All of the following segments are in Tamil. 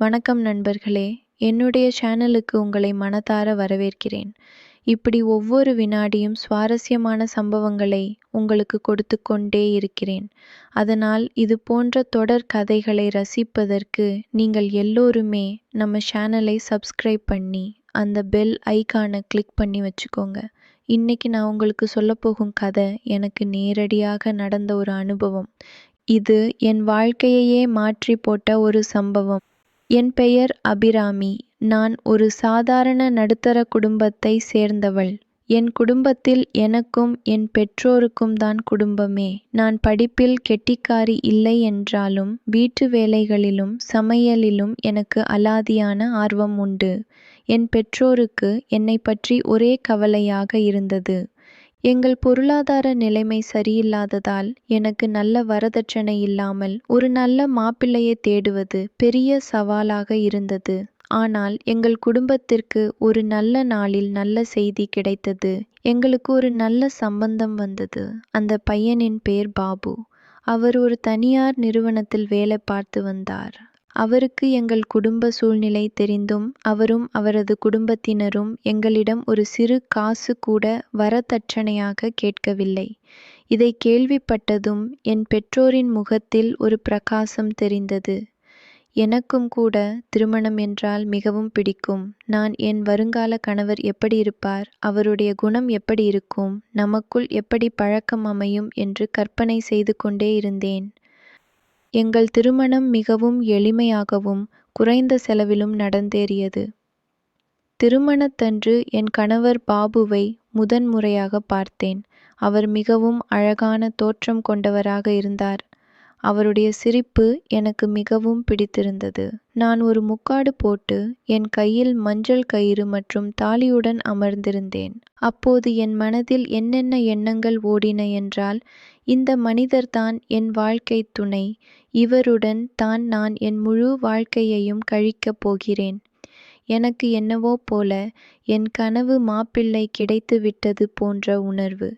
வணக்கம் நண்பர்களே, என்னுடைய சேனலுக்கு உங்களை மனதார வரவேற்கிறேன். இப்படி ஒவ்வொரு வினாடியும் சுவாரஸ்யமான சம்பவங்களை உங்களுக்கு கொடுத்துக்கொண்டே இருக்கிறேன். அதனால் இது போன்ற தொடர் கதைகளை ரசிப்பதற்கு நீங்கள் எல்லோருமே நம்ம சேனலை சப்ஸ்கிரைப் பண்ணி அந்த பெல் ஐகானை கிளிக் பண்ணி வச்சுக்கோங்க. இன்னைக்கு நான் உங்களுக்கு சொல்லப்போகும் கதை எனக்கு நேரடியாக நடந்த ஒரு அனுபவம். இது என் வாழ்க்கையையே மாற்றி போட்ட ஒரு சம்பவம். என் பெயர் அபிராமி. நான் ஒரு சாதாரண நடுத்தர குடும்பத்தை சேர்ந்தவள். என் குடும்பத்தில் எனக்கும் என் பெற்றோருக்கும் தான் குடும்பமே. நான் படிப்பில் கெட்டிக்காரி இல்லை என்றாலும் வீட்டு வேலைகளிலும் சமையலிலும் எனக்கு அலாதியான ஆர்வம் உண்டு. என் பெற்றோருக்கு என்னை பற்றி ஒரே கவலையாக இருந்தது. எங்கள் பொருளாதார நிலைமை சரியில்லாததால் எனக்கு நல்ல வரதட்சணை இல்லாமல் ஒரு நல்ல மாப்பிள்ளையை தேடுவது பெரிய சவாலாக இருந்தது. ஆனால் எங்கள் குடும்பத்திற்கு ஒரு நல்ல நாளில் நல்ல செய்தி கிடைத்தது. எங்களுக்கு ஒரு நல்ல சம்பந்தம் வந்தது. அந்த பையனின் பேர் பாபு. அவர் ஒரு தனியார் நிறுவனத்தில் வேலை பார்த்து வந்தார். அவருக்கு எங்கள் குடும்ப சூழ்நிலை தெரிந்தும் அவரும் அவரது குடும்பத்தினரும் எங்களிடம் ஒரு சிறு காசு கூட வரதட்சணையாக கேட்கவில்லை. இதை கேள்விப்பட்டதும் என் பெற்றோரின் முகத்தில் ஒரு பிரகாசம் தெரிந்தது. எனக்கும் கூட திருமணம் என்றால் மிகவும் பிடிக்கும். நான் என் வருங்கால கணவர் எப்படி இருப்பார், அவருடைய குணம் எப்படி இருக்கும், நமக்குள் எப்படி பழக்கம் அமையும் என்று கற்பனை செய்து கொண்டே இருந்தேன். எங்கள் திருமணம் மிகவும் எளிமையாகவும் குறைந்த செலவிலும் நடந்தேறியது. திருமணத்தன்று என் கணவர் பாபுவை முதன்முறையாக பார்த்தேன். அவர் மிகவும் அழகான தோற்றம் கொண்டவராக இருந்தார். அவருடைய சிரிப்பு எனக்கு மிகவும் பிடித்திருந்தது. நான் ஒரு முக்காடு போட்டு என் கையில் மஞ்சள் கயிறு மற்றும் தாலியுடன் அமர்ந்திருந்தேன். அப்போது என் மனதில் என்னென்ன எண்ணங்கள் ஓடின என்றால், இந்த மனிதர்தான் என் வாழ்க்கை துணை. இவருடன் தான் நான் என் முழு வாழ்க்கையையும் கழிக்கப் போகிறேன். எனக்கு என்னவோ போல என் கனவு மாப்பிள்ளை கிடைத்து விட்டது போன்ற உணர்வு.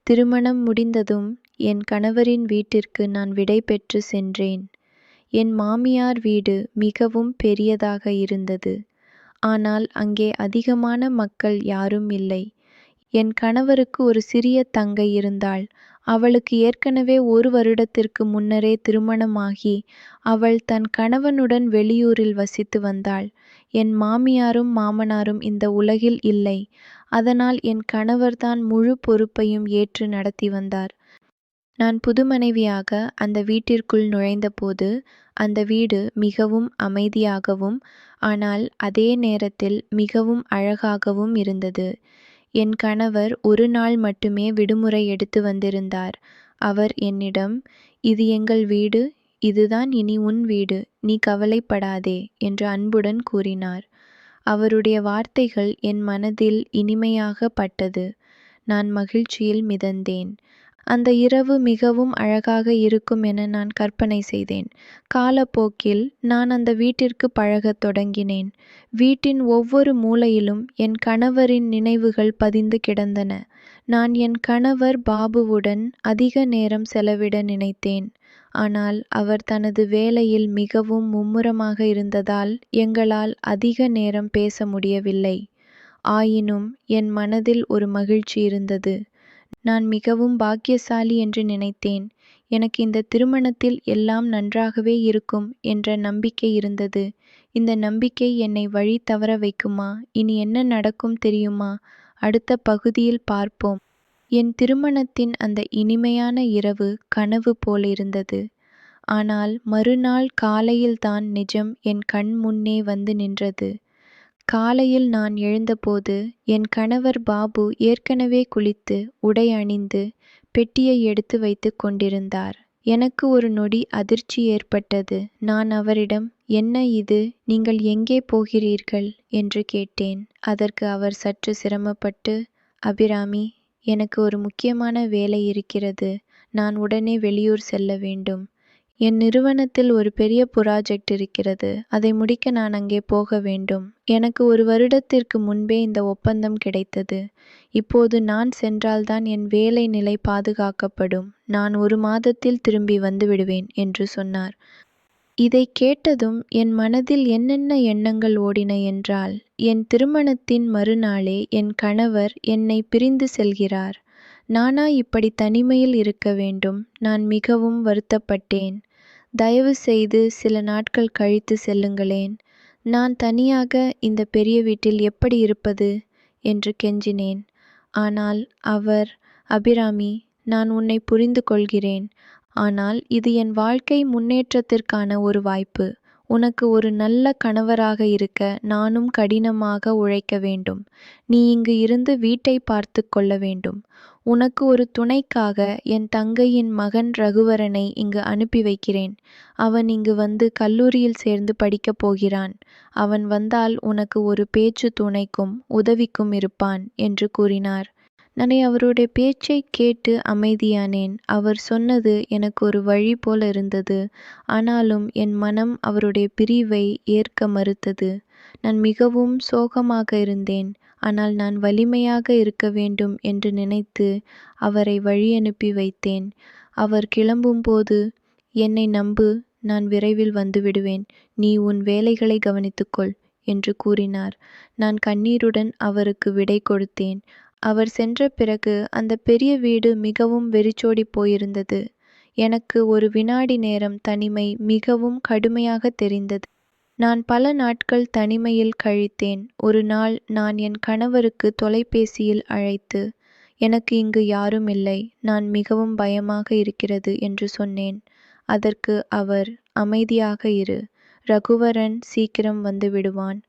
திருமணம் முடிந்ததும் என் கணவரின் வீட்டிற்கு நான் விடை பெற்று சென்றேன். என் மாமியார் வீடு மிகவும் பெரியதாக இருந்தது. ஆனால் அங்கே அதிகமான மக்கள் யாரும் இல்லை. என் கணவருக்கு ஒரு சிறிய தங்கை இருந்தாள். அவளுக்கு ஏற்கனவே 1 வருடத்திற்கு முன்னரே திருமணமாகி அவள் தன் கணவனுடன் வெளியூரில் வசித்து வந்தாள். என் மாமியாரும் மாமனாரும் இந்த உலகில் இல்லை. அதனால் என் கணவர்தான் முழு பொறுப்பையும் ஏற்று நடத்தி வந்தார். நான் புது மனைவியாக அந்த வீட்டிற்குள் நுழைந்தபோது அந்த வீடு மிகவும் அமைதியாகவும் ஆனால் அதே நேரத்தில் மிகவும் அழகாகவும் இருந்தது. என் கணவர் ஒரு நாள் மட்டுமே விடுமுறை எடுத்து வந்திருந்தார். அவர் என்னிடம், "இது எங்கள் வீடு, இதுதான் இனி உன் வீடு, நீ கவலைப்படாதே" என்று அன்புடன் கூறினார். அவருடைய வார்த்தைகள் என் மனதில் இனிமையாக பட்டது. நான் மகிழ்ச்சியில் மிதந்தேன். அந்த இரவு மிகவும் அழகாக இருக்கும் என நான் கற்பனை செய்தேன். காலப்போக்கில் நான் அந்த வீட்டிற்கு பழகத் தொடங்கினேன். வீட்டின் ஒவ்வொரு மூலையிலும் என் கணவரின் நினைவுகள் பதிந்து கிடந்தன. நான் என் கணவர் பாபுவுடன் அதிக நேரம் செலவிட நினைத்தேன். ஆனால் அவர் தனது வேலையில் மிகவும் மும்முரமாக இருந்ததால் எங்களால் அதிக நேரம் பேச முடியவில்லை. ஆயினும் என் மனதில் ஒரு மகிழ்ச்சி இருந்தது. நான் மிகவும் பாக்கியசாலி என்று நினைத்தேன். எனக்கு இந்த திருமணத்தில் எல்லாம் நன்றாகவே இருக்கும் என்ற நம்பிக்கை இருந்தது. இந்த நம்பிக்கை என்னை வழி தவற வைக்குமா? இனி என்ன நடக்கும் தெரியுமா? அடுத்த பகுதியில் பார்ப்போம். என் திருமணத்தின் அந்த இனிமையான இரவு கனவு போலிருந்தது. ஆனால் மறுநாள் காலையில்தான் நிஜம் என் கண் முன்னே வந்து நின்றது. காலையில் நான் எழுந்தபோது என் கணவர் பாபு ஏற்கனவே குளித்து உடை அணிந்து பெட்டியை எடுத்து வைத்து கொண்டிருந்தார். எனக்கு ஒரு நொடி அதிர்ச்சி ஏற்பட்டது. நான் அவரிடம், "என்ன இது? நீங்கள் எங்கே போகிறீர்கள்?" என்று கேட்டேன். அதற்கு அவர் சற்று சிரமப்பட்டு, "அபிராமி, எனக்கு ஒரு முக்கியமான வேலை இருக்கிறது. நான் உடனே வெளியூர் செல்ல வேண்டும். என் நிறுவனத்தில் ஒரு பெரிய புராஜெக்ட் இருக்கிறது. அதை முடிக்க நான் அங்கே போக வேண்டும். எனக்கு 1 வருடத்திற்கு முன்பே இந்த ஒப்பந்தம் கிடைத்தது. இப்போது நான் சென்றால்தான் என் வேலை நிலை பாதுகாக்கப்படும். நான் 1 மாதத்தில் திரும்பி வந்து விடுவேன்" என்று சொன்னார். இதைக் கேட்டதும் என் மனதில் என்னென்ன எண்ணங்கள் ஓடின என்றால், என் திருமணத்தின் மறுநாளே என் கணவர் என்னைப் பிரிந்து செல்கிறார். நானா இப்படி தனிமையில் இருக்க வேண்டும்? நான் மிகவும் வருத்தப்பட்டேன். தயவு செய்து சில நாட்கள் கழித்து செல்லுங்களேன். நான் தனியாக இந்த பெரிய வீட்டில் எப்படி இருப்பது? என்று கெஞ்சினேன். ஆனால் அவர், அபிராமி, நான் உன்னை புரிந்து கொள்கிறேன். ஆனால் இது என் வாழ்க்கை முன்னேற்றத்திற்கான ஒரு வாய்ப்பு. உனக்கு ஒரு நல்ல கணவராக இருக்க நானும் கடினமாக உழைக்க வேண்டும். நீ இங்கு இருந்து வீட்டை பார்த்து கொள்ள வேண்டும். உனக்கு ஒரு துணைக்காக என் தங்கையின் மகன் ரகுவரனை இங்கு அனுப்பி வைக்கிறேன். அவன் இங்கு வந்து கல்லூரியில் சேர்ந்து படிக்கப் போகிறான். அவன் வந்தால் உனக்கு ஒரு பேச்சு துணைக்கும் உதவிக்கும் இருப்பான் என்று கூறினார். நான் அவருடைய பேச்சைக் கேட்டு அமைதியானேன். அவர் சொன்னது எனக்கு ஒரு வழி போல இருந்தது. ஆனாலும் என் மனம் அவருடைய பிரிவை ஏற்க மறுத்தது. நான் மிகவும் சோகமாக இருந்தேன். ஆனால் நான் வலிமையாக இருக்க வேண்டும் என்று நினைத்து அவரை வழியனுப்பி வைத்தேன். அவர் கிளம்பும்போது, என்னை நம்பு, நான் விரைவில் வந்துவிடுவேன். நீ உன் வேலைகளை கவனித்துக்கொள் என்று கூறினார். நான் கண்ணீருடன் அவருக்கு விடை கொடுத்தேன். அவர் சென்ற பிறகு அந்த பெரிய வீடு மிகவும் வெறிச்சோடி போயிருந்தது. எனக்கு ஒரு வினாடி நேரம் தனிமை மிகவும் கடுமையாக தெரிந்தது. நான் பல நாட்கள் தனிமையில் கழித்தேன். ஒரு நாள் நான் என் கணவருக்கு தொலைபேசியில் அழைத்து, எனக்கு இங்கு யாரும் இல்லை, நான் மிகவும் பயமாக இருக்கிறது என்று சொன்னேன். அதற்கு அவர், அமைதியாக இரு, ரகுவரன் சீக்கிரம் வந்து விடுவான்.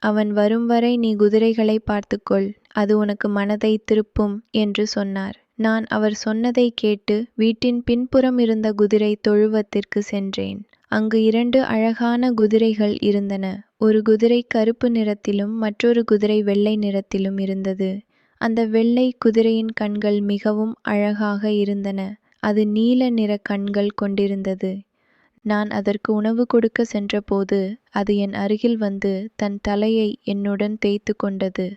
அவன் வரும் வரை நீ குதிரைகளை பார்த்துக்கொள், அது உனக்கு மனதை திருப்பும் என்று சொன்னார். நான் அவர் சொன்னதை கேட்டு வீட்டின் பின்புறம் இருந்த குதிரை தொழுவத்திற்கு சென்றேன். அங்கு 2 அழகான குதிரைகள் இருந்தன. ஒரு குதிரை கருப்பு நிறத்திலும் மற்றொரு குதிரை வெள்ளை நிறத்திலும் இருந்தது. அந்த வெள்ளை குதிரையின் கண்கள் மிகவும் அழகாக இருந்தன. அது நீல நிற கண்கள் கொண்டிருந்தது. நான் அதற்கு உணவு கொடுக்க சென்றபோது அது என் அருகில் வந்து தன் தலையை என்னுடன் தேய்த்து கொண்டது.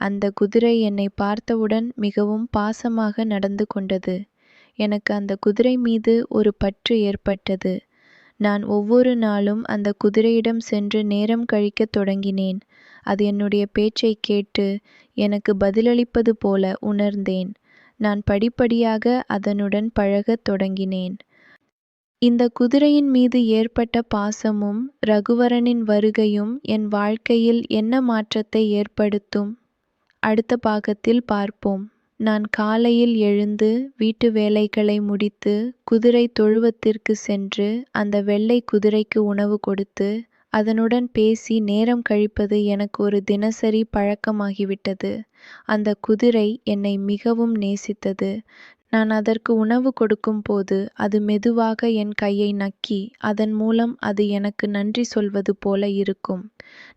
அந்த குதிரை என்னை பார்த்தவுடன் மிகவும் பாசமாக நடந்து கொண்டது. எனக்கு அந்த குதிரை மீது ஒரு பற்று ஏற்பட்டது. நான் ஒவ்வொரு நாளும் அந்த குதிரையிடம் சென்று நேரம் கழிக்கத் தொடங்கினேன். அது என்னுடைய பேச்சைக் கேட்டு எனக்கு பதிலளிப்பது போல உணர்ந்தேன். நான் படிப்படியாக அதனுடன் பழகத் தொடங்கினேன். இந்த குதிரையின் மீது ஏற்பட்ட பாசமும் ரகுவரனின் வருகையும் என் வாழ்க்கையில் என்ன மாற்றத்தை ஏற்படுத்தும்? அடுத்த பாகத்தில் பார்ப்போம். நான் காலையில் எழுந்து வீட்டு வேலைகளை முடித்து குதிரை தொழுவத்திற்கு சென்று அந்த வெள்ளை குதிரைக்கு உணவு கொடுத்து அதனுடன் பேசி நேரம் கழிப்பது எனக்கு ஒரு தினசரி பழக்கமாகிவிட்டது. அந்த குதிரை என்னை மிகவும் நேசித்தது. நான் அதற்கு உணவு கொடுக்கும்போது அது மெதுவாக என் கையை நக்கி அதன் மூலம் அது எனக்கு நன்றி சொல்வது போல இருக்கும்.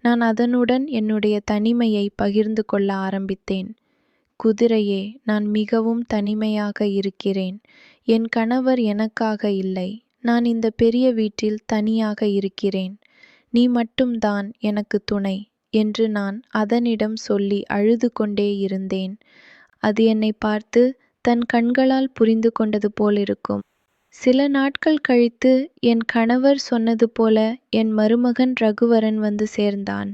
நான் அதனுடன் என்னுடைய தனிமையை பகிர்ந்து கொள்ள ஆரம்பித்தேன். குதிரையே, நான் மிகவும் தனிமையாக இருக்கிறேன். என் கணவர் எனக்காக இல்லை. நான் இந்த பெரிய வீட்டில் தனியாக இருக்கிறேன். நீ மட்டும்தான் எனக்கு துணை என்று நான் அதனிடம் சொல்லி அழுது கொண்டே இருந்தேன். அது என்னை பார்த்து தன் கண்களால் புரிந்து கொண்டது போலிருக்கும். சில நாட்கள் கழித்து என் கணவர் சொன்னது போல என் மருமகன் ரகுவரன் வந்து சேர்ந்தான்.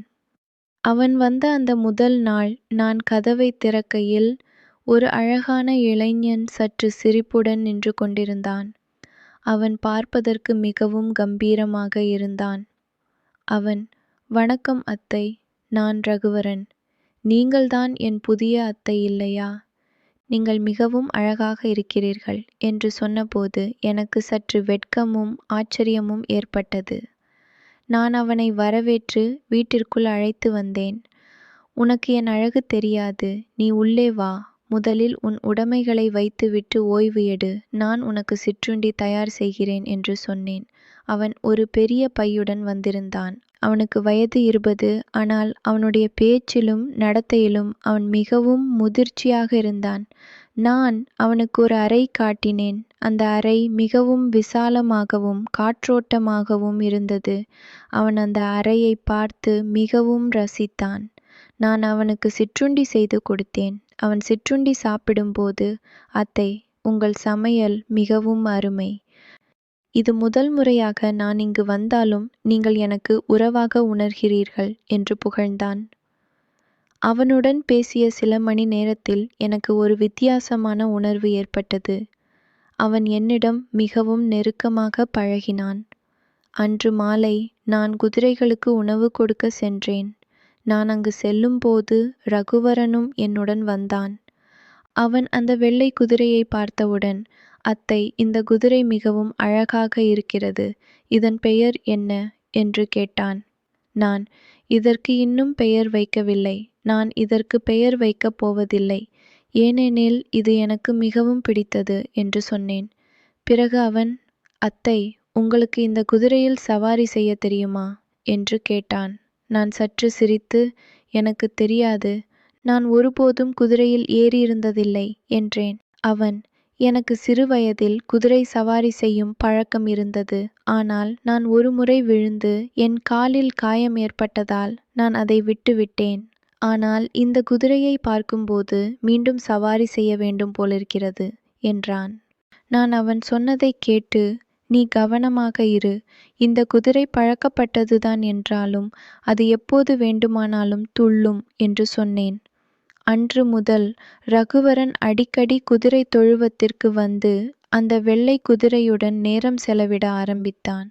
அவன் வந்த அந்த முதல் நாள் நான் கதவை திறக்கையில் ஒரு அழகான இளைஞன் சற்று சிரிப்புடன் நின்று கொண்டிருந்தான். அவன் பார்ப்பதற்கு மிகவும் கம்பீரமாக இருந்தான். அவன், வணக்கம் அத்தை, நான் ரகுவரன். நீங்கள்தான் என் புதிய அத்தை இல்லையா? நீங்கள் மிகவும் அழகாக இருக்கிறீர்கள் என்று சொன்னபோது எனக்கு சற்று வெட்கமும் ஆச்சரியமும் ஏற்பட்டது. நான் அவனை வரவேற்று வீட்டிற்குள் அழைத்து வந்தேன். உனக்கு என் அழகு தெரியாது, நீ உள்ளே வா. முதலில் உன் உடைமைகளை வைத்துவிட்டு ஓய்வு எடு. நான் உனக்கு சிற்றுண்டி தயார் செய்கிறேன் என்று சொன்னேன். அவன் ஒரு பெரிய பையுடன் வந்திருந்தான். அவனுக்கு வயது 20. ஆனால் அவனுடைய பேச்சிலும் நடத்தையிலும் அவன் மிகவும் முதிர்ச்சியாக இருந்தான். நான் அவனுக்கு ஒரு அறை காட்டினேன். அந்த அறை மிகவும் விசாலமாகவும் காற்றோட்டமாகவும் இருந்தது. அவன் அந்த அறையை பார்த்து மிகவும் ரசித்தான். நான் அவனுக்கு சிற்றுண்டி செய்து கொடுத்தேன். அவன் சிற்றுண்டி சாப்பிடும்போது, அத்தை, உங்கள் சமையல் மிகவும் அருமை. இது முதல் முறையாக நான் இங்கு வந்தாலும் நீங்கள் எனக்கு உறவாக உணர்கிறீர்கள் என்று புகழ்ந்தான். அவனுடன் பேசிய சில மணி நேரத்தில் எனக்கு ஒரு வித்தியாசமான உணர்வு ஏற்பட்டது. அவன் என்னிடம் மிகவும் நெருக்கமாக பழகினான். அன்று மாலை நான் குதிரைகளுக்கு உணவு கொடுக்க சென்றேன். நான் அங்கு செல்லும்போது ரகுவரனும் என்னுடன் வந்தான். அவன் அந்த வெள்ளை குதிரையை பார்த்தவுடன், அத்தை, இந்த குதிரை மிகவும் அழகாக இருக்கிறது. இதன் பெயர் என்ன என்று கேட்டான். நான், இதற்கு இன்னும் பெயர் வைக்கவில்லை. நான் இதற்கு பெயர் வைக்கப் போவதில்லை. ஏனெனில் இது எனக்கு மிகவும் பிடித்தது என்று சொன்னேன். பிறகு அவன், அத்தை, உங்களுக்கு இந்த குதிரையில் சவாரி செய்ய தெரியுமா என்று கேட்டான். நான் சற்று சிரித்து, எனக்கு தெரியாது. நான் ஒருபோதும் குதிரையில் ஏறியிருந்ததில்லை என்றேன். அவன், எனக்கு சிறுவயதில் குதிரை சவாரி செய்யும் பழக்கம் இருந்தது. ஆனால் நான் ஒருமுறை விழுந்து என் காலில் காயம் ஏற்பட்டதால் நான் அதை விட்டுவிட்டேன். ஆனால் இந்த குதிரையை பார்க்கும்போது மீண்டும் சவாரி செய்ய வேண்டும் போலிருக்கிறது என்றான். நான் அவன் சொன்னதைக் கேட்டு, நீ கவனமாக இரு. இந்த குதிரை பழக்கப்பட்டதுதான் என்றாலும் அது எப்போது வேண்டுமானாலும் துள்ளும் என்று சொன்னேன். அன்று முதல் ரகுவரன் அடிக்கடி குதிரை தொழுவத்திற்கு வந்து அந்த வெள்ளை குதிரையுடன் நேரம் செலவிட ஆரம்பித்தான்.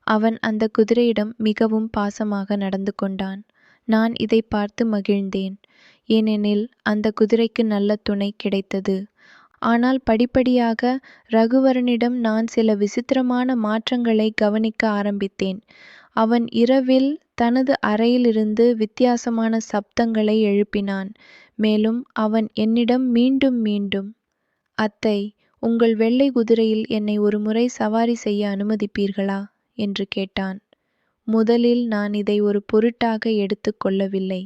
அவன் அந்த குதிரையிடம் மிகவும் பாசமாக நடந்து கொண்டான். நான் இதை பார்த்து மகிழ்ந்தேன். ஏனெனில் அந்த குதிரைக்கு நல்ல துணை கிடைத்தது. ஆனால் படிப்படியாக ரகுவரனிடம் நான் சில விசித்திரமான மாற்றங்களை கவனிக்க ஆரம்பித்தேன். அவன் இரவில் தனது அறையிலிருந்து வித்தியாசமான சப்தங்களை எழுப்பினான். மேலும் அவன் என்னிடம் மீண்டும் மீண்டும், அத்தை, உங்கள் வெள்ளை குதிரையில் என்னை ஒரு முறை சவாரி செய்ய அனுமதிப்பீர்களா என்று கேட்டான். முதலில் நான் இதை ஒரு பொருட்டாக எடுத்து கொள்ளவில்லை.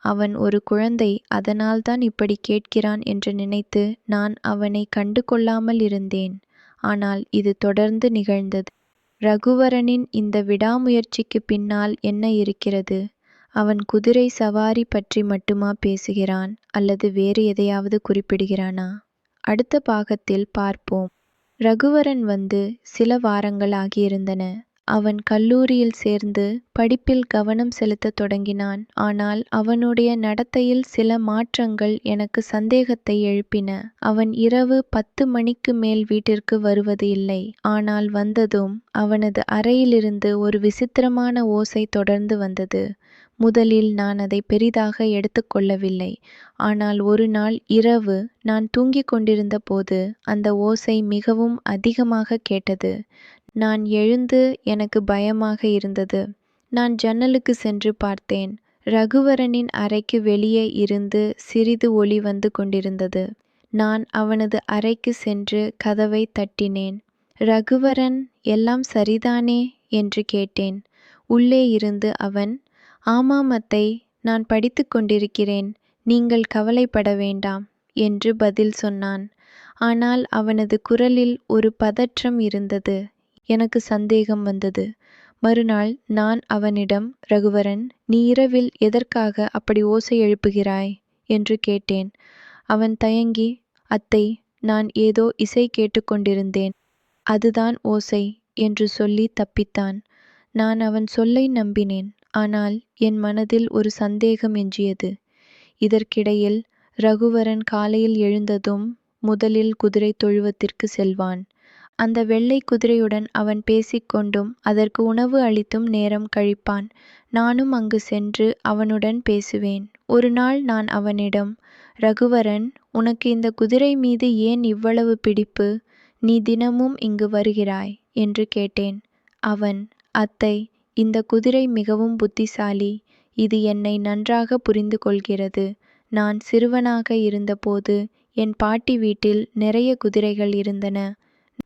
அவன் ஒரு குழந்தை, அதனால்தான் இப்படி கேட்கிறான் என்று நினைத்து நான் அவனை கண்டு கொள்ளாமல் இருந்தேன். ஆனால் இது தொடர்ந்து நிகழ்ந்தது. ரகுவரனின் இந்த விடாமுயற்சிக்கு பின்னால் என்ன இருக்கிறது? அவன் குதிரை சவாரி பற்றி மட்டுமா பேசுகிறான், அல்லது வேறு எதையாவது குறிப்பிடுகிறானா? அடுத்த பாகத்தில் பார்ப்போம். ரகுவரன் வந்து சில வாரங்கள் ஆகியிருந்தன. அவன் கல்லூரியில் சேர்ந்து படிப்பில் கவனம் செலுத்தத் தொடங்கினான். ஆனால் அவனுடைய நடத்தையில் சில மாற்றங்கள் எனக்கு சந்தேகத்தை எழுப்பின. அவன் இரவு 10 மணிக்கு மேல் வீட்டிற்கு வருவது இல்லை. ஆனால் வந்ததும் அவனது அறையிலிருந்து ஒரு விசித்திரமான ஓசை தொடர்ந்து வந்தது. முதலில் நான் அதை பெரிதாக எடுத்துக்கொள்ளவில்லை. ஆனால் ஒரு நாள் இரவு நான் தூங்கிக் கொண்டிருந்த போது அந்த ஓசை மிகவும் அதிகமாக கேட்டது. நான் எழுந்து, எனக்கு பயமாக இருந்தது. நான் ஜன்னலுக்கு சென்று பார்த்தேன். ரகுவரனின் அறைக்கு வெளியே இருந்து சிறிது ஒலி வந்து கொண்டிருந்தது. நான் அவனது அறைக்கு சென்று கதவை தட்டினேன். ரகுவரன், எல்லாம் சரிதானே என்று கேட்டேன். உள்ளே இருந்து அவன், ஆமாம் அத்தை, நான் படித்து கொண்டிருக்கிறேன். நீங்கள் கவலைப்பட வேண்டாம் என்று பதில் சொன்னான். ஆனால் அவனது குரலில் ஒரு பதற்றம் இருந்தது. எனக்கு சந்தேகம் வந்தது. மறுநாள் நான் அவனிடம், ரகுவரன், நீ இரவில் எதற்காக அப்படி ஓசை எழுப்புகிறாய் என்று கேட்டேன். அவன் தயங்கி, அத்தை, நான் ஏதோ இசை கேட்டுக்கொண்டிருந்தேன், அதுதான் ஓசை என்று சொல்லி தப்பித்தான். நான் அவன் சொல்லை நம்பினேன். ஆனால் என் மனதில் ஒரு சந்தேகம் எஞ்சியது. இதற்கிடையில் ரகுவரன் காலையில் எழுந்ததும் முதலில் குதிரை தொழுவத்திற்கு செல்வான். அந்த வெள்ளை குதிரையுடன் அவன் பேசிக்கொண்டும் அதற்கு உணவு அளித்தும் நேரம் கழிப்பான். நானும் அங்கு சென்று அவனுடன் பேசுவேன். ஒரு நாள் நான் அவனிடம், ரகுவரன், உனக்கு இந்த குதிரை மீது ஏன் இவ்வளவு பிடிப்பு? நீ தினமும் இங்கு வருகிறாய் என்று கேட்டேன். அவன், அத்தை, இந்த குதிரை மிகவும் புத்திசாலி. இது என்னை நன்றாக புரிந்து கொள்கிறது. நான் சிறுவனாக இருந்தபோது என் பாட்டி வீட்டில் நிறைய குதிரைகள் இருந்தன.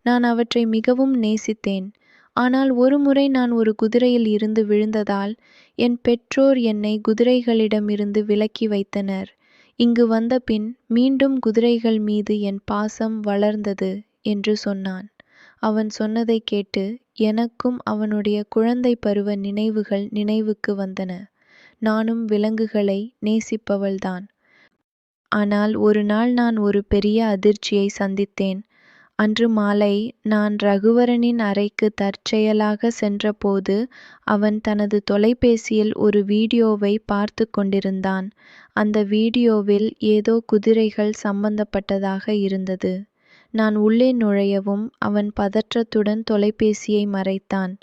நான் அவற்றை மிகவும் நேசித்தேன். ஆனால் ஒருமுறை நான் ஒரு குதிரையில் இருந்து விழுந்ததால் என் பெற்றோர் என்னை குதிரைகளிடமிருந்து விலக்கி வைத்தனர். இங்கு வந்தபின் மீண்டும் குதிரைகள் மீது என் பாசம் வளர்ந்தது என்று சொன்னான். அவன் சொன்னதைக் கேட்டு எனக்கும் அவனுடைய குழந்தை பருவ நினைவுகள் நினைவுக்கு வந்தன. நானும் விலங்குகளை நேசிப்பவள்தான். ஆனால் ஒரு நாள் நான் ஒரு பெரிய அதிர்ச்சியை சந்தித்தேன். அன்று மாலை நான் ரகுவரனின் அறைக்கு தற்செயலாக சென்றபோது அவன் தனது தொலைபேசியில் ஒரு வீடியோவை பார்த்து கொண்டிருந்தான். அந்த வீடியோவில் ஏதோ குதிரைகள் சம்பந்தப்பட்டதாக இருந்தது. நான் உள்ளே நுழையவும் அவன் பதற்றத்துடன் தொலைபேசியை மறைத்தான்.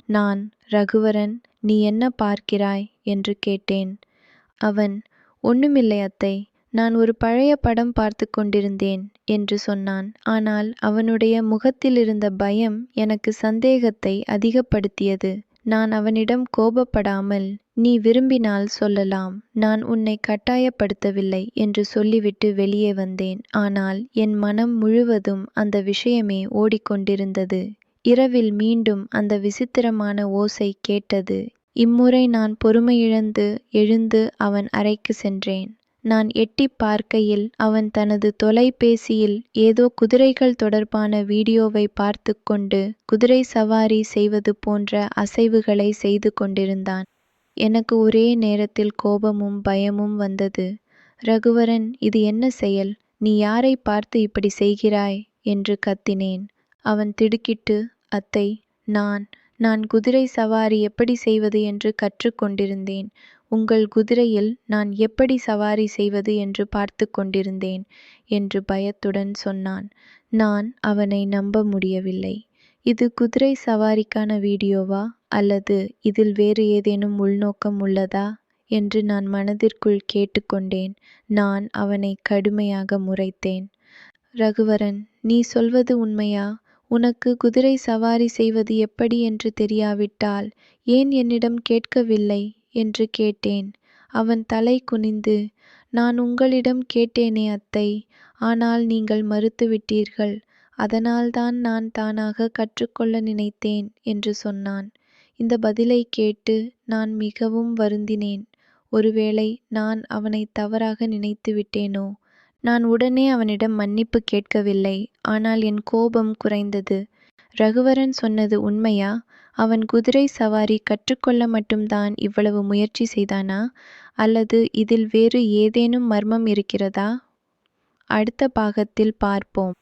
நான், ரகுவரன், நீ என்ன பார்க்கிறாய் என்று கேட்டேன். அவன், ஒண்ணுமில்லை அத்தை, நான் ஒரு பழைய படம் பார்த்து கொண்டிருந்தேன் என்று சொன்னான். ஆனால் அவனுடைய முகத்திலிருந்த பயம் எனக்கு சந்தேகத்தை அதிகப்படுத்தியது. நான் அவனிடம் கோபப்படாமல், நீ விரும்பினால் சொல்லலாம், நான் உன்னை கட்டாயப்படுத்தவில்லை என்று சொல்லிவிட்டு வெளியே வந்தேன். ஆனால் என் மனம் முழுவதும் அந்த விஷயமே ஓடிக்கொண்டிருந்தது. இரவில் மீண்டும் அந்த விசித்திரமான ஓசை கேட்டது. இம்முறை நான் பொறுமையிழந்து எழுந்து அவன் அறைக்கு சென்றேன். நான் எட்டிப் பார்க்கையில் அவன் தனது தொலைபேசியில் ஏதோ குதிரைகள் தொடர்பான வீடியோவை பார்த்து கொண்டு குதிரை சவாரி செய்வது போன்ற அசைவுகளை செய்து கொண்டிருந்தான். எனக்கு ஒரே நேரத்தில் கோபமும் பயமும் வந்தது. ரகுவரன், இது என்ன செயல்? நீ யாரை பார்த்து இப்படி செய்கிறாய் என்று கத்தினேன். அவன் திடுக்கிட்டு, அத்தை, நான் குதிரை சவாரி எப்படி செய்வது என்று கற்றுக்கொண்டிருந்தேன். உங்கள் குதிரையில் நான் எப்படி சவாரி செய்வது என்று பார்த்து கொண்டிருந்தேன் என்று பயத்துடன் சொன்னான். நான் அவனை நம்ப முடியவில்லை. இது குதிரை சவாரிக்கான வீடியோவா, அல்லது இதில் வேறு ஏதேனும் உள்நோக்கம் உள்ளதா என்று நான் மனதிற்குள் கேட்டுக்கொண்டேன். நான் அவனை கடுமையாக முறைத்தேன். ரகுவரன், நீ சொல்வது உண்மையா? உனக்கு குதிரை சவாரி செய்வது எப்படி என்று தெரியாவிட்டால் ஏன் என்னிடம் கேட்கவில்லை என்று கேட்டேன். அவன் தலை குனிந்து, நான் உங்களிடம் கேட்டேனே அத்தை, ஆனால் நீங்கள் மறுத்துவிட்டீர்கள். அதனால்தான் நான் தானாக கற்றுக்கொள்ள நினைத்தேன் என்று சொன்னான். இந்த பதிலை கேட்டு நான் மிகவும் வருந்தினேன். ஒருவேளை நான் அவனை தவறாக நினைத்து விட்டேனோ? நான் உடனே அவனிடம் மன்னிப்பு கேட்கவில்லை. ஆனால் என் கோபம் குறைந்தது. ரகுவரன் சொன்னது உண்மையா? அவன் குதிரை சவாரி கற்றுக்கொள்ள மட்டும்தான் இவ்வளவு முயற்சி செய்தானா? அல்லது இதில் வேறு ஏதேனும் மர்மம் இருக்கிறதா? அடுத்த பாகத்தில் பார்ப்போம்.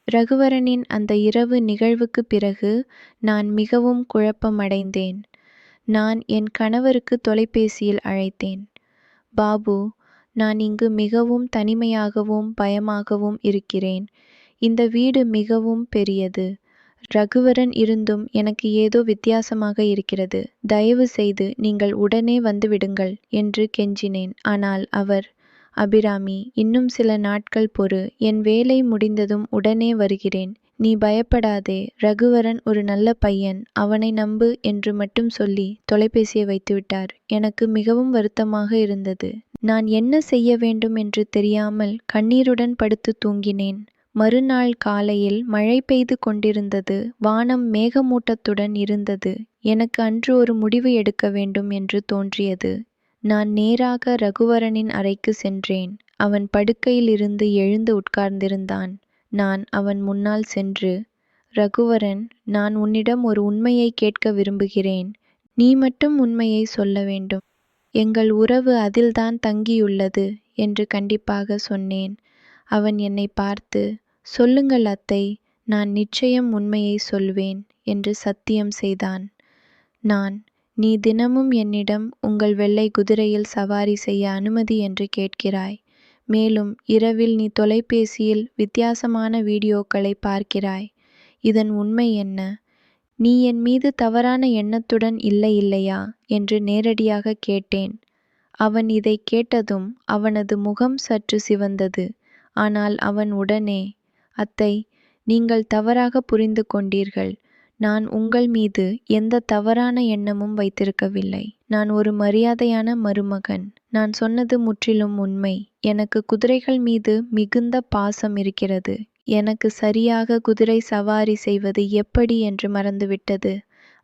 ரகுவரனின் அந்த இரவு நிகழ்வுக்கு பிறகு நான் மிகவும் குழப்பமடைந்தேன். நான் என் கணவருக்கு தொலைபேசியில் அழைத்தேன். பாபு, நான் இங்கு மிகவும் தனிமையாகவும் பயமாகவும் இருக்கிறேன். இந்த வீடு மிகவும் பெரியது. ரகுவரன் இருந்தும் எனக்கு ஏதோ வித்தியாசமாக இருக்கிறது. தயவு செய்து நீங்கள் உடனே வந்துவிடுங்கள் என்று கெஞ்சினேன். ஆனால் அவர், அபிராமி, இன்னும் சில நாட்கள் பொறு. என் வேலை முடிந்ததும் உடனே வருகிறேன். நீ பயப்படாதே. ரகுவரன் ஒரு நல்ல பையன். அவனை நம்பு என்று மட்டும் சொல்லி தொலைபேசியை வைத்துவிட்டார். எனக்கு மிகவும் வருத்தமாக இருந்தது. நான் என்ன செய்ய வேண்டும் என்று தெரியாமல் கண்ணீருடன் படுத்து தூங்கினேன். மறுநாள் காலையில் மழை பெய்து கொண்டிருந்தது. வானம் மேகமூட்டத்துடன் இருந்தது. எனக்கு அன்று ஒரு முடிவு எடுக்க வேண்டும் என்று தோன்றியது. நான் நேராக ரகுவரனின் அறைக்கு சென்றேன். அவன் படுக்கையில் இருந்து எழுந்து உட்கார்ந்திருந்தான். நான் அவன் முன்னால் சென்று, ரகுவரன், நான் உன்னிடம் ஒரு உண்மையை கேட்க விரும்புகிறேன். நீ மட்டும் உண்மையை சொல்ல வேண்டும். எங்கள் உறவு அதில்தான் தங்கியுள்ளது என்று கண்டிப்பாக சொன்னேன். அவன் என்னை பார்த்து, சொல்லுங்கள் அத்தை, நான் நிச்சயம் உண்மையை சொல்வேன் என்று சத்தியம் செய்தான். நான், நீ தினமும் என்னிடம் உங்கள் வெள்ளை குதிரையில் சவாரி செய்ய அனுமதி என்று கேட்கிறாய். மேலும் இரவில் நீ தொலைபேசியில் வித்தியாசமான வீடியோக்களை பார்க்கிறாய். இதன் உண்மை என்ன? நீ என் மீது தவறான எண்ணத்துடன் இல்லை இல்லையா என்று நேரடியாக கேட்டேன். அவன் இதை கேட்டதும் அவனது முகம் சற்று சிவந்தது. ஆனால் அவன் உடனே, அத்தை, நீங்கள் தவறாக புரிந்து கொண்டீர்கள். நான் உங்கள் மீது எந்த தவறான எண்ணமும் வைத்திருக்கவில்லை. நான் ஒரு மரியாதையான மருமகன். நான் சொன்னது முற்றிலும் உண்மை. எனக்கு குதிரைகள் மீது மிகுந்த பாசம் இருக்கிறது. எனக்கு சரியாக குதிரை சவாரி செய்வது எப்படி என்று மறந்துவிட்டது.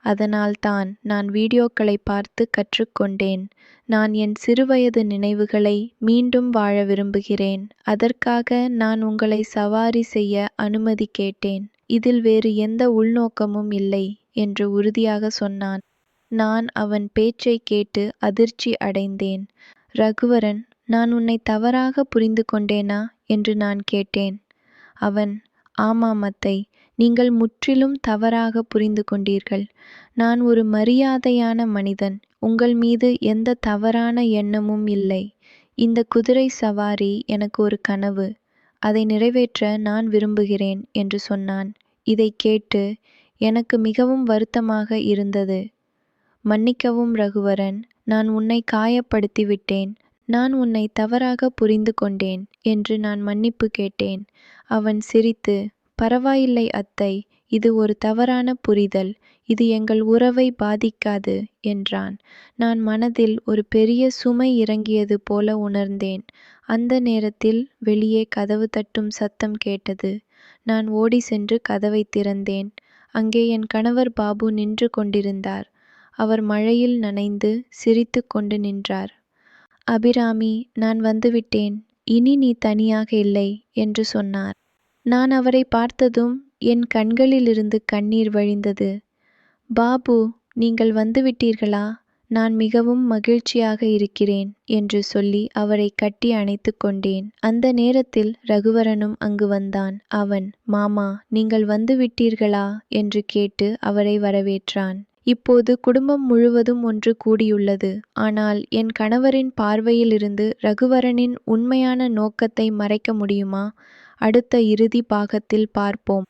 அதனால்தான் நான் வீடியோக்களை பார்த்து கற்றுக்கொண்டேன். நான் என் சிறுவயது நினைவுகளை மீண்டும் வாழ விரும்புகிறேன். அதற்காக நான் உங்களை சவாரி செய்ய அனுமதி கேட்டேன். இதில் வேறு எந்த உள்நோக்கமும் இல்லை என்று உறுதியாக சொன்னான். நான் அவன் பேச்சை கேட்டு அதிர்ச்சி அடைந்தேன். ரகுவரன், நான் உன்னை தவறாக புரிந்து கொண்டேனா என்று நான் கேட்டேன். அவன், ஆமாம் அத்தை, நீங்கள் முற்றிலும் தவறாக புரிந்து கொண்டீர்கள். நான் ஒரு மரியாதையான மனிதன். உங்கள் மீது எந்த தவறான எண்ணமும் இல்லை. இந்த குதிரை சவாரி எனக்கு ஒரு கனவு. அதை நிறைவேற்ற நான் விரும்புகிறேன் என்று சொன்னான். இதைக் கேட்டு எனக்கு மிகவும் வருத்தமாக இருந்தது. மன்னிக்கவும் ரகுவரன், நான் உன்னை காயப்படுத்தி விட்டேன். நான் உன்னை தவறாக புரிந்து கொண்டேன் என்று நான் மன்னிப்பு கேட்டேன். அவன் சிரித்து, பரவாயில்லை அத்தை, இது ஒரு தவறான புரிதல். இது எங்கள் உறவை பாதிக்காது என்றான். நான் மனதில் ஒரு பெரிய சுமை இறங்கியது போல உணர்ந்தேன். அந்த நேரத்தில் வெளியே கதவு தட்டும் சத்தம் கேட்டது. நான் ஓடி சென்று கதவை திறந்தேன். அங்கே என் கணவர் பாபு நின்று கொண்டிருந்தார். அவர் மழையில் நனைந்து சிரித்து கொண்டு நின்றார். அபிராமி, நான் வந்துவிட்டேன். இனி நீ தனியாக இல்லை என்று சொன்னார். நான் அவரை பார்த்ததும் என் கண்களிலிருந்து கண்ணீர் வழிந்தது. பாபு, நீங்கள் வந்துவிட்டீர்களா? நான் மிகவும் மகிழ்ச்சியாக இருக்கிறேன் என்று சொல்லி அவரை கட்டி அணைத்து கொண்டேன். அந்த நேரத்தில் ரகுவரனும் அங்கு வந்தான். அவன், மாமா, நீங்கள் வந்துவிட்டீர்களா என்று கேட்டு அவரை வரவேற்றான். இப்போது குடும்பம் முழுவதும் ஒன்று கூடியுள்ளது. ஆனால் என் கணவரின் பார்வையிலிருந்து ரகுவரனின் உண்மையான நோக்கத்தை மறைக்க முடியுமா? அடுத்த இறுதி பாகத்தில் பார்ப்போம்.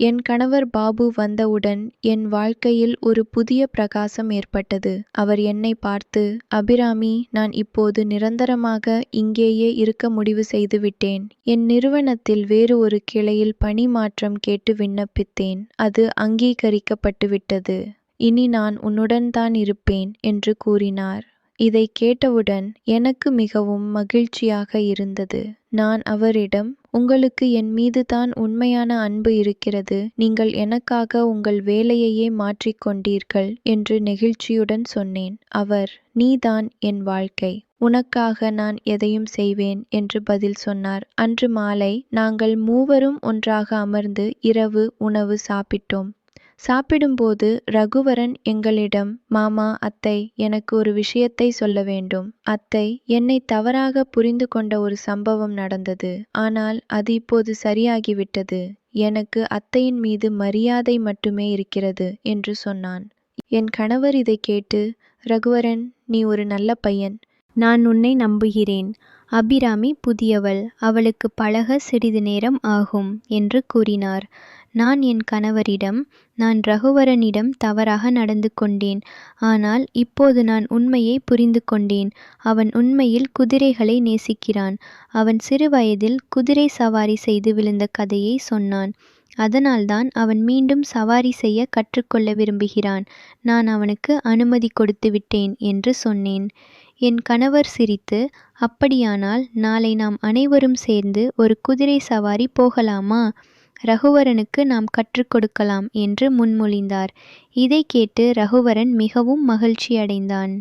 என் கணவர் பாபு வந்தவுடன் என் வாழ்க்கையில் ஒரு புதிய பிரகாசம் ஏற்பட்டது. அவர் என்னை பார்த்து, அபிராமி, நான் இப்போது நிரந்தரமாக இங்கேயே இருக்க முடிவு செய்துவிட்டேன். என் நிறுவனத்தில் வேறு ஒரு கிளையில் பணி மாற்றம் கேட்டு விண்ணப்பித்தேன். அது அங்கீகரிக்கப்பட்டுவிட்டது. இனி நான் உன்னுடன் தான் இருப்பேன் என்று கூறினார். இதை கேட்டவுடன் எனக்கு மிகவும் மகிழ்ச்சியாக இருந்தது. நான் அவரிடம், உங்களுக்கு என் மீது தான் உண்மையான அன்பு இருக்கிறது. நீங்கள் எனக்காக உங்கள் வேலையையே மாற்றிக்கொண்டீர்கள் என்று நெகிழ்ச்சியுடன் சொன்னேன். அவர், நீதான் என் வாழ்க்கை. உனக்காக நான் எதையும் செய்வேன் என்று பதில் சொன்னார். அன்று மாலை நாங்கள் மூவரும் ஒன்றாக அமர்ந்து இரவு உணவு சாப்பிட்டோம். சாப்பிடும்போது ரகுவரன் எங்களிடம், மாமா, அத்தை, எனக்கு ஒரு விஷயத்தை சொல்ல வேண்டும். அத்தை, என்னை தவறாக புரிந்து கொண்ட ஒரு சம்பவம் நடந்தது. ஆனால் அது இப்போது சரியாகிவிட்டது. எனக்கு அத்தையின் மீது மரியாதை மட்டுமே இருக்கிறது என்று சொன்னான். என் கணவர் இதை கேட்டு, ரகுவரன், நீ ஒரு நல்ல பையன். நான் உன்னை நம்புகிறேன். அபிராமி புதியவள். அவளுக்கு பழக சிறிது நேரம் ஆகும் என்று கூறினார். நான் என் கணவரிடம், நான் ரகுவரனிடம் தவறாக நடந்து கொண்டேன். ஆனால் இப்போது நான் உண்மையை புரிந்து கொண்டேன். அவன் உண்மையில் குதிரைகளை நேசிக்கிறான். அவன் சிறு வயதில் குதிரை சவாரி செய்து விழுந்த கதையை சொன்னான். அதனால்தான் அவன் மீண்டும் சவாரி செய்ய கற்றுக்கொள்ள விரும்புகிறான். நான் அவனுக்கு அனுமதி கொடுத்து விட்டேன் என்று சொன்னேன். என் கணவர் சிரித்து, அப்படியானால் நாளை நாம் அனைவரும் சேர்ந்து ஒரு குதிரை சவாரி போகலாமா? ரகுவரனுக்கு நாம் கற்றுக் கொடுக்கலாம் என்று முன்மொழிந்தார். இதை கேட்டு ரகுவரன் மிகவும் மகிழ்ச்சியடைந்தான்.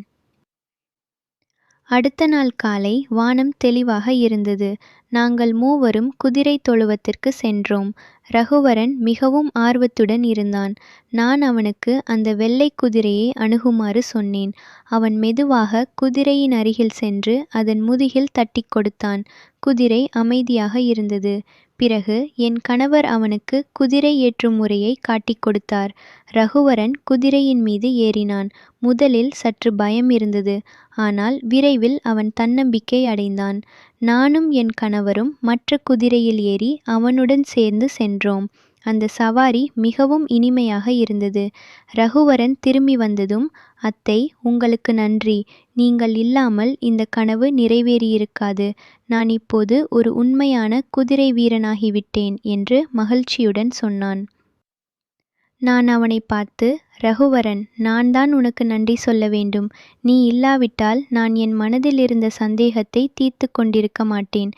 அடுத்த நாள் காலை வானம் தெளிவாக இருந்தது. நாங்கள் மூவரும் குதிரை தொழுவத்திற்கு சென்றோம். ரகுவரன் மிகவும் ஆர்வத்துடன் இருந்தான். நான் அவனுக்கு அந்த வெள்ளை குதிரையை அணுகுமாறு சொன்னேன். அவன் மெதுவாக குதிரையின் அருகில் சென்று அதன் முதுகில் தட்டி கொடுத்தான். குதிரை அமைதியாக இருந்தது. பிறகு என் கணவர் அவனுக்கு குதிரை ஏற்றும் முறையை காட்டிக் கொடுத்தார். ரகுவரன் குதிரையின் மீது ஏறினான். முதலில் சற்று பயம் இருந்தது. ஆனால் விரைவில் அவன் தன்னம்பிக்கை அடைந்தான். நானும் என் கணவரும் மற்ற குதிரையில் ஏறி அவனுடன் சேர்ந்து சென்றோம். அந்த சவாரி மிகவும் இனிமையாக இருந்தது. ரகுவரன் திரும்பி வந்ததும், அத்தை, உங்களுக்கு நன்றி. நீங்கள் இல்லாமல் இந்த கனவு நிறைவேறியிருக்காது. நான் இப்போது ஒரு உண்மையான குதிரை வீரனாகிவிட்டேன் என்று மகிழ்ச்சியுடன் சொன்னான். நான் அவனை பார்த்து, ரகுவரன், நான் தான் உனக்கு நன்றி சொல்ல வேண்டும். நீ இல்லாவிட்டால் நான் என் மனதில் இருந்த சந்தேகத்தை தீர்த்து கொண்டிருக்க மாட்டேன்.